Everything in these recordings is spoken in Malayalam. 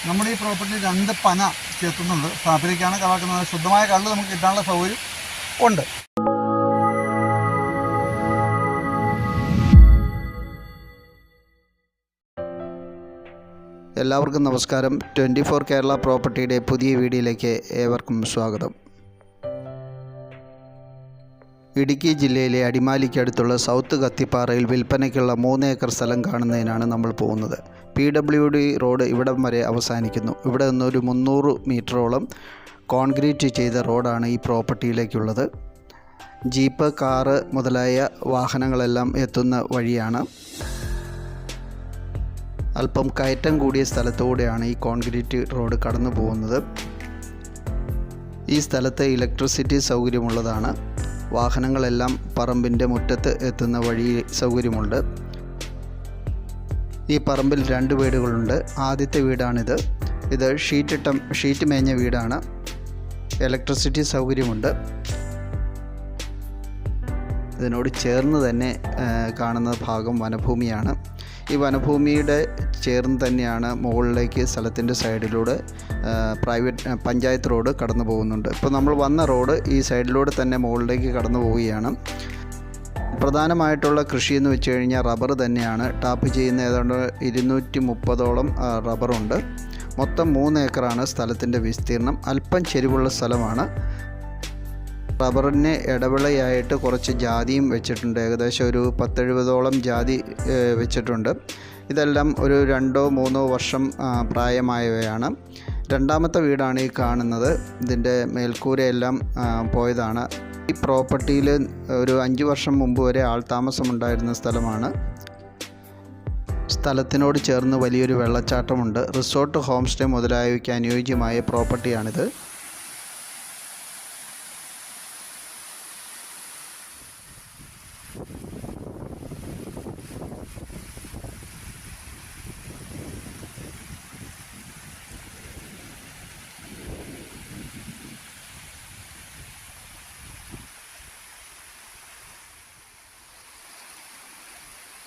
നമ്മുടെ ഈ പ്രോപ്പർട്ടി 2 പന ചേർത്തുന്നുണ്ട്. ഫാബ്രിക്കാണ് കളാക്കുന്നത്. ശുദ്ധമായ കള്ള് നമുക്ക് കിട്ടാനുള്ള സൗകര്യം ഉണ്ട്. എല്ലാവർക്കും നമസ്കാരം. 24 കേരള പ്രോപ്പർട്ടിയുടെ പുതിയ വീഡിയോയിലേക്ക് ഏവർക്കും സ്വാഗതം. ഇടുക്കി ജില്ലയിലെ അടിമാലിക്കടുത്തുള്ള സൗത്ത് കത്തിപ്പാറയിൽ വിൽപ്പനയ്ക്കുള്ള 3 ഏക്കർ സ്ഥലം കാണുന്നതിനാണ് നമ്മൾ പോകുന്നത്. PWD റോഡ് ഇവിടം വരെ അവസാനിക്കുന്നു. ഇവിടെ നിന്നൊരു 300 മീറ്ററോളം കോൺക്രീറ്റ് ചെയ്ത റോഡാണ് ഈ പ്രോപ്പർട്ടിയിലേക്കുള്ളത്. ജീപ്പ്, കാറ് മുതലായ വാഹനങ്ങളെല്ലാം എത്തുന്ന വഴിയാണ്. അല്പം കയറ്റം കൂടിയ സ്ഥലത്തൂടെയാണ് ഈ കോൺക്രീറ്റ് റോഡ് കടന്നു പോകുന്നത്. ഈ സ്ഥലത്ത് ഇലക്ട്രിസിറ്റി സൗകര്യമുള്ളതാണ്. വാഹനങ്ങളെല്ലാം പറമ്പിൻ്റെ മുറ്റത്ത് എത്തുന്ന വഴി സൗകര്യമുണ്ട്. ഈ പറമ്പിൽ 2 വീടുകളുണ്ട്. ആദ്യത്തെ വീടാണിത്. ഇത് ഷീറ്റ് മേഞ്ഞ വീടാണ്. ഇലക്ട്രിസിറ്റി സൗകര്യമുണ്ട്. ഇതിനോട് ചേർന്ന് തന്നെ കാണുന്ന ഭാഗം വനഭൂമിയാണ്. ഈ വനഭൂമിയുടെ ചേർന്ന് തന്നെയാണ് മുകളിലേക്ക് സ്ഥലത്തിൻ്റെ സൈഡിലൂടെ പഞ്ചായത്ത് റോഡ് കടന്നു പോകുന്നുണ്ട്. ഇപ്പോൾ നമ്മൾ വന്ന റോഡ് ഈ സൈഡിലൂടെ തന്നെ മുകളിലേക്ക് കടന്നു പോവുകയാണ്. പ്രധാനമായിട്ടുള്ള കൃഷി എന്ന് വെച്ച് കഴിഞ്ഞാൽ റബ്ബർ തന്നെയാണ്. ടാപ്പ് ചെയ്യുന്ന ഏതാണ്ട് 230ഓളം റബ്ബറുണ്ട്. മൊത്തം 3 ഏക്കറാണ് സ്ഥലത്തിൻ്റെ വിസ്തീർണം. അല്പം ചെരിവുള്ള സ്ഥലമാണ്. റബ്ബറിന് ഇടവിളയായിട്ട് കുറച്ച് ജാതിയും വെച്ചിട്ടുണ്ട്. ഏകദേശം ഒരു 10-70ഓളം ജാതി വെച്ചിട്ടുണ്ട്. ഇതെല്ലാം ഒരു 2-3 വർഷം പ്രായമായവയാണ്. രണ്ടാമത്തെ വീടാണ് ഈ കാണുന്നത്. ഇതിൻ്റെ മേൽക്കൂരയെല്ലാം പോയതാണ്. ഈ പ്രോപ്പർട്ടിയിൽ ഒരു 5 വർഷം മുമ്പ് വരെ ആൾതാമസമുണ്ടായിരുന്ന സ്ഥലമാണ്. സ്ഥലത്തിനോട് ചേർന്ന് വലിയൊരു വെള്ളച്ചാട്ടമുണ്ട്. റിസോർട്ട്, ഹോം സ്റ്റേ മുതലായവയ്ക്ക് അനുയോജ്യമായ പ്രോപ്പർട്ടിയാണിത്.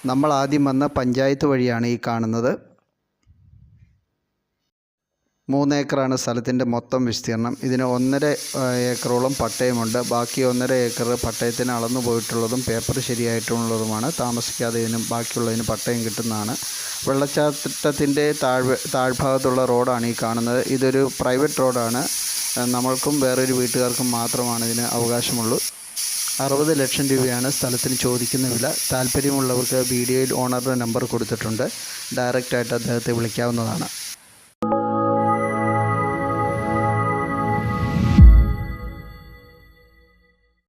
നമ്മൾ ആദ്യം വന്ന പഞ്ചായത്ത് വഴിയാണ് ഈ കാണുന്നത്. 3 ഏക്കറാണ് സ്ഥലത്തിൻ്റെ മൊത്തം വിസ്തീർണം. ഇതിന് 1.5 ഏക്കറോളം പട്ടയമുണ്ട്. ബാക്കി 1.5 ഏക്കർ പട്ടയത്തിന് അളന്നു പോയിട്ടുള്ളതും പേപ്പർ ശരിയായിട്ടുള്ളതുമാണ്. താമസിക്കാതെ ഇതിനും ബാക്കിയുള്ളതിന് പട്ടയം കിട്ടുന്നതാണ്. വെള്ളച്ചാട്ടത്തിൻ്റെ താഴ്ഭാഗത്തുള്ള റോഡാണ് ഈ കാണുന്നത്. ഇതൊരു പ്രൈവറ്റ് റോഡാണ്. നമ്മൾക്കും വേറൊരു വീട്ടുകാർക്കും മാത്രമാണ് ഇതിന് അവകാശമുള്ളൂ. 60 ലക്ഷം രൂപയാണ് സ്ഥലത്തിന് ചോദിക്കുന്ന വില. താല്പര്യമുള്ളവർക്ക് വീഡിയോയിൽ ഓണറുടെ നമ്പർ കൊടുത്തിട്ടുണ്ട്. ഡയറക്റ്റായിട്ട് അദ്ദേഹത്തെ വിളിക്കാവുന്നതാണ്.